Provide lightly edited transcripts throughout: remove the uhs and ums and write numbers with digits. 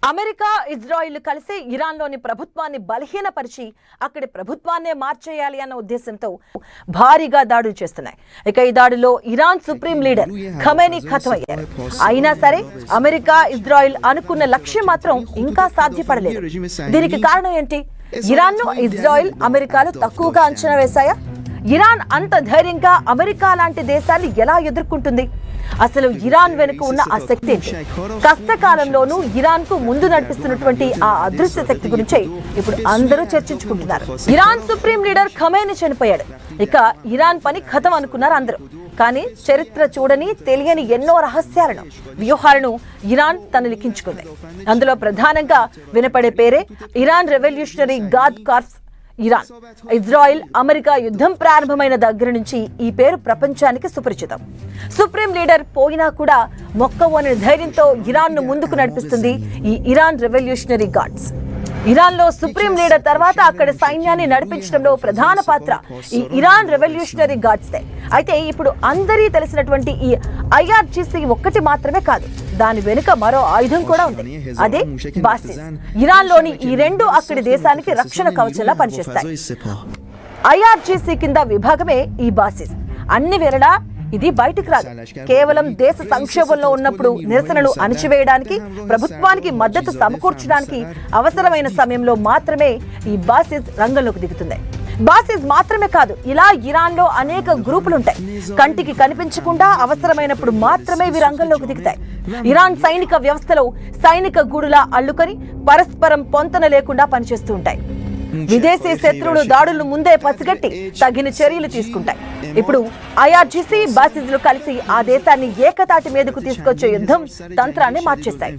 America Israel కలిసి ఇరాన్లోని ప్రభుత్వాన్ని బలహీనపరిచి అక్కడి ప్రభుత్వాన్నే మార్చేయాలి అన్న ఉద్దేశంతో భారీగా దాడులు చేస్తున్నాయి. ఇక ఈ దాడిలో ఇరాన్ సుప్రీం లీడర్ ఖమేనీ ఖతమయ్యారు. అయినా సరే అమెరికా ఇజ్రాయిల్ అనుకున్న లక్ష్యం మాత్రం ఇంకా సాధ్యపడలేదు. దీనికి కారణం ఏంటి? ఇరాన్ను ఇజ్రాయిల్ అమెరికాలు తక్కువగా అంచనా వేశాయా? ఇరాన్ అంత ధైర్యంగా అమెరికా లాంటి దేశాన్ని ఎలా ఎదుర్కొంటుంది? అసలు ఇరాన్ వెనుక ఉన్న ఆ శక్తి కష్టకాలంలోనూ ఇరాన్ కు ముందు నడిపిస్తున్నటువంటి ఆ అదృశ్య శక్తి గురించే ఇప్పుడు అందరూ చర్చించుకుంటున్నారు. ఇరాన్ సుప్రీం లీడర్ ఖమేనీ చనిపోయాడు. ఇక ఇరాన్ పని ఖతం అనుకున్నారు అందరూ. కానీ చరిత్ర చూడని తెలియని ఎన్నో రహస్యాలను వ్యూహాలను ఇరాన్ తను లిఖించుకుంది. అందులో ప్రధానంగా వినపడే పేరే Iran revolutionary guard corps. Iran Israel America యుద్ధం ప్రారంభమైన దగ్గర నుంచి ఈ పేరు ప్రపంచానికి సుపరిచితం. సుప్రీం లీడర్ పోయినా కూడా మొక్కవోని ధైర్యంతో ఇరాన్ ను ముందుకు నడిపిస్తుంది ఈ ఇరాన్ రెవల్యూషనరీ గార్డ్స్. ఇరాన్ లో సుప్రీం లీడర్ తర్వాత అక్కడ సైన్యాన్ని నడిపించడంలో ప్రధాన పాత్ర ఈ ఇరాన్ రెవల్యూషనరీ గార్డ్స్ దే. అయితే ఇప్పుడు అందరికీ తెలిసినటువంటి ఈ ఐఆర్జీసీ ఒక్కటి మాత్రమే కాదు, దాని వెనుక మరో ఆయుధం కూడా ఉంది. అదే బాసిస్. ఇరాన్ లోని ఈ రెండు అక్కడి దేశానికి రక్షణ కవచంలా పనిచేస్తాయి. ఐఆర్జీసీ కింద విభాగమే ఈ బాసిస్. అన్ని వేళలా ఇది బయటికి రాదు. కేవలం దేశ సంక్షోభంలో ఉన్నప్పుడు నిరసనలు అణచివేయడానికి, ప్రభుత్వానికి మద్దతు సమకూర్చడానికి అవసరమైన సమయంలో మాత్రమే ఈ బాసిస్ రంగంలోకి దిగుతుంది. బాసిస్ మాత్రమే కాదు, ఇలా ఇరాన్ లో అనేక గ్రూపులుంటాయి. కంటికి కనిపించకుండా అవసరమైనప్పుడు మాత్రమే ఇవి రంగంలోకి దిగుతాయి. ఇరాన్ సైనిక వ్యవస్థలో సైనిక గూడులా అల్లుకొని పరస్పరం పొంతన లేకుండా పనిచేస్తూ ఉంటాయి. విదేశీ శత్రువులు దాడులను ముందే పసిగట్టి తగిన చర్యలు తీసుకుంటాయి. ఇప్పుడు ఐఆర్జీసీ బాసిస్లు కలిసి ఆ దేశాన్ని ఏకతాటి మీదకు తీసుకొచ్చే యుద్ధం తంత్రాన్ని మార్చేస్తాయి.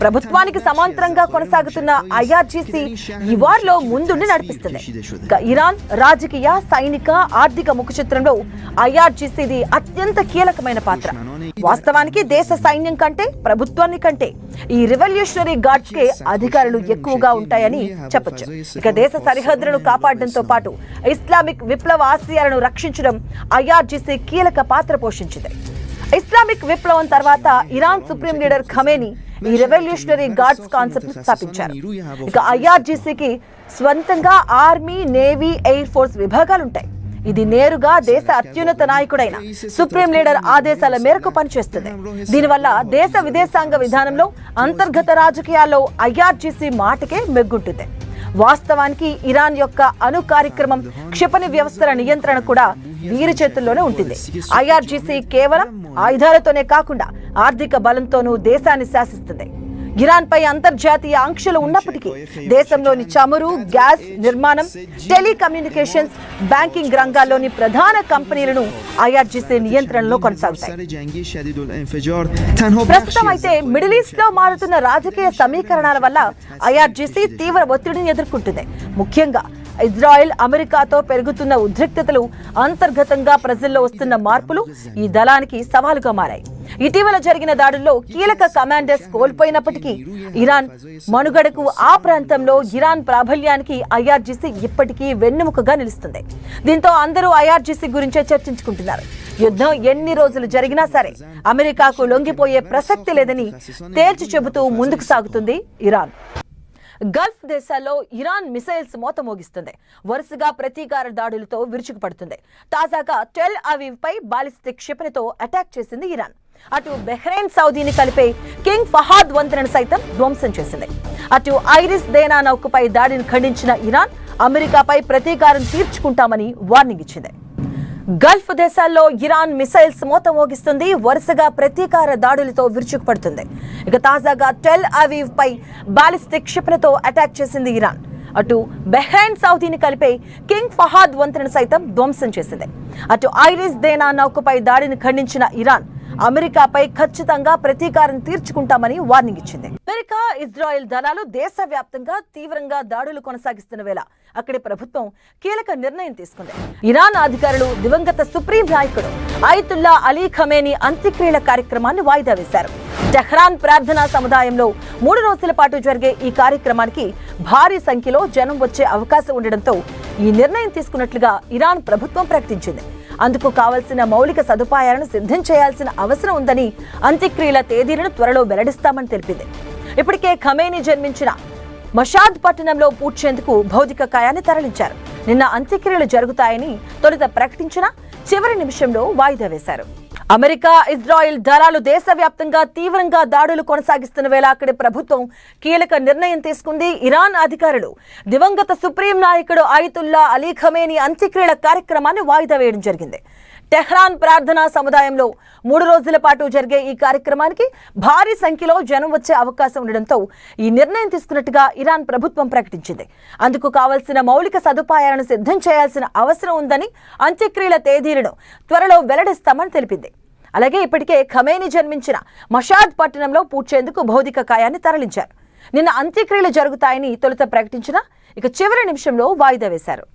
ప్రభుత్వానికి సమాంతరంగా కొనసాగుతున్న ఐఆర్జీసీ ఈ వార్లో ముందుండి నడిపిస్తుంది. ఇరాన్ రాజకీయ, సైనిక, ఆర్థిక ముఖచిత్రంలో ఐఆర్జీసీది అత్యంత కీలకమైన పాత్ర. వాస్తవానికి దేశ సైన్యం కంటే, ప్రభుత్వాన్ని కంటే ఈ రెవల్యూషనరీ గార్డ్స్ కే అధికారులు ఎక్కువగా ఉంటాయని చెప్పొచ్చు. ఇక దేశ సరిహద్దులను కాపాడడంతో పాటు ఇస్లామిక్ విప్లవ ఆశయాలను రక్షించడం ఐఆర్జీసీ కీలక పాత్ర పోషించింది. ఇస్లామిక్ విప్లవం తర్వాత ఇరాన్ సుప్రీం లీడర్ ఖమేనీ ఈ రెవల్యూషనరీ గార్డ్స్ కాన్సెప్ట్ స్థాపించారు. ఇక ఐఆర్జీసీకి స్వంతంగా ఆర్మీ, నేవీ, ఎయిర్ ఫోర్స్ విభాగాలుంటాయి. ఇది నేరుగా దేశ అత్యున్నత నాయకుడైన సుప్రీం లీడర్ ఆదేశాల మేరకు పనిచేస్తుంది. దీనివల్ల దేశ విదేశాంగ విధానంలో, అంతర్గత రాజకీయాల్లో ఐఆర్జీసీ మాటకే మెగ్గుంటుంది. వాస్తవానికి ఇరాన్ యొక్క అణు కార్యక్రమం, క్షిపణి వ్యవస్థల నియంత్రణ కూడా వీరి చేతుల్లోనే ఉంటుంది. ఐఆర్జీసీ కేవలం ఆయుధాలతోనే కాకుండా ఆర్థిక బలంతోనూ దేశాన్ని శాసిస్తుంది. ఇరాన్ పై అంతర్జాతీయ ఆంక్షలు ఉన్నప్పటికీ దేశంలోని చమురు, గ్యాస్, నిర్మాణం, టెలికమ్యూనికేషన్స్, బ్యాంకింగ్ రంగాల్లోని ప్రధాన కంపెనీలను ఐఆర్జీసీ నియంత్రణలో కొనసాగుతాయి. ప్రస్తుతం అయితే మిడిల్ ఈస్ట్ లో మారుతున్న రాజకీయ సమీకరణాల వల్ల ఐఆర్జీసీ తీవ్ర ఒత్తిడిని ఎదుర్కొంటుంది. ముఖ్యంగా ఇజ్రాయెల్, అమెరికాతో పెరుగుతున్న ఉద్రిక్తతలు, అంతర్గతంగా ప్రజల్లో వస్తున్న మార్పులు ఈ దళానికి సవాలుగా మారాయి. ఇటీవల జరిగిన దాడుల్లో కీలక కమాండర్స్ కోల్పోయినప్పటికీ ఇరాన్ మనుగడకు, ఆ ప్రాంతంలో ఇరాన్ ప్రాబల్యానికి ఐఆర్జీసీ ఇప్పటికీ వెన్నెముకగా నిలుస్తుంది. దీంతో అందరూ ఐఆర్జీసీ గురించే చర్చించుకుంటున్నారు. యుద్ధం ఎన్ని రోజులు జరిగినా సరే అమెరికాకు లొంగిపోయే ప్రసక్తి లేదని తేల్చి చెబుతూ ముందుకు సాగుతుంది ఇరాన్. గల్ఫ్ దేశాల్లో ఇరాన్ మిసైల్స్ మోత మోగిస్తుంది. వరుసగా ప్రతీకార దాడులతో విరుచుకుపడుతుంది. తాజాగా టెల్ అవీవ్ పై బాలిస్టిక్ క్షిపణితో అటాక్ చేసింది ఇరాన్. అటు బహ్రెయిన్, సౌదీని కలిపే కింగ్ ఫహాద్ వంతెనను సైతం ధ్వంసం చేసింది. అటు ఐరిస్ దేనా నౌకపై దాడిని ఖండించిన ఇరాన్ అమెరికాపై ప్రతీకారం తీర్చుకుంటామని వార్నింగ్ ఇచ్చింది. గల్ఫ్ దేశాల్లో ఇరాన్ మిసైల్స్ మోత మోగిస్తుంది. వరుసగా ప్రతీకార దాడులతో విరుచుకుపడుతుంది. ఇక తాజాగా టెల్ అవీవ్ పై బాలిస్టిక్ క్షిపణితో అటాక్ చేసింది ఇరాన్. అటు బహ్రెయిన్, సౌదీని కలిపే కింగ్ ఫహాద్ వంతెనను సైతం ధ్వంసం చేసింది. అటు ఐరిస్ దేనా నౌకపై దాడిని ఖండించిన ఇరాన్ అమెరికాపై ఖచ్చితంగా ప్రతీకారం తీర్చుకుంటామని వార్నింగ్ ఇచ్చింది. అమెరికా, ఇజ్రాయెల్ దళాలు దేశవ్యాప్తంగా తీవ్రంగా దాడులు కొనసాగిస్తున్న వేళ అక్కడి ప్రభుత్వం కీలక నిర్ణయం తీసుకుంది. ఇరాన్ అధికారులు దివంగత సుప్రీం నాయకుడు అయతుల్లా అలీ ఖమేనీ అంత్యక్రియల కార్యక్రమాన్ని వాయిదా వేశారు. టెహ్రాన్ ప్రార్థనా సముదాయంలో 3 రోజుల పాటు జరిగే ఈ కార్యక్రమానికి భారీ సంఖ్యలో జనం వచ్చే అవకాశం ఉండడంతో ఈ నిర్ణయం తీసుకున్నట్లుగా ఇరాన్ ప్రభుత్వం ప్రకటించింది. అందుకు కావాల్సిన మౌలిక సదుపాయాలను సిద్ధం చేయాల్సిన అవసరం ఉందని, అంత్యక్రియల తేదీలను త్వరలో వెల్లడిస్తామని తెలిపింది. ఇప్పటికే ఖమేనీ జన్మించిన మషాద్ పట్టణంలో పూడ్చేందుకు భౌతిక కాయాన్ని తరలించారు. నిన్న అంత్యక్రియలు జరుగుతాయని తొలుత ప్రకటించిన చివరి నిమిషంలో వాయిదా వేశారు. అమెరికా, ఇజ్రాయెల్ దళాలు దేశవ్యాప్తంగా తీవ్రంగా దాడులు కొనసాగిస్తున్న వేళ అక్కడి ప్రభుత్వం కీలక నిర్ణయం తీసుకుంది. ఇరాన్ అధికారులు దివంగత సుప్రీం నాయకుడు అయతుల్లా అలీ ఖమేనీ అంత్యక్రియల కార్యక్రమాన్ని వాయిదా వేయడం జరిగింది. టెహ్రాన్ ప్రార్థనా సముదాయంలో 3 రోజుల పాటు జరిగే ఈ కార్యక్రమానికి భారీ సంఖ్యలో జనం వచ్చే అవకాశం ఉండడంతో ఈ నిర్ణయం తీసుకున్నట్టుగా ఇరాన్ ప్రభుత్వం ప్రకటించింది. అందుకు కావాల్సిన మౌలిక సదుపాయాలను సిద్ధం చేయాల్సిన అవసరం ఉందని, అంత్యక్రియల తేదీలను త్వరలో వెల్లడిస్తామని తెలిపింది. అలాగే ఇప్పటికే ఖమేనీ జన్మించిన మషాద్ పట్టణంలో పూడ్చేందుకు భౌతిక కాయాన్ని తరలించారు. నిన్న అంత్యక్రియలు జరుగుతాయని తొలుత ప్రకటించిన చివరి నిమిషంలో వాయిదా వేశారు.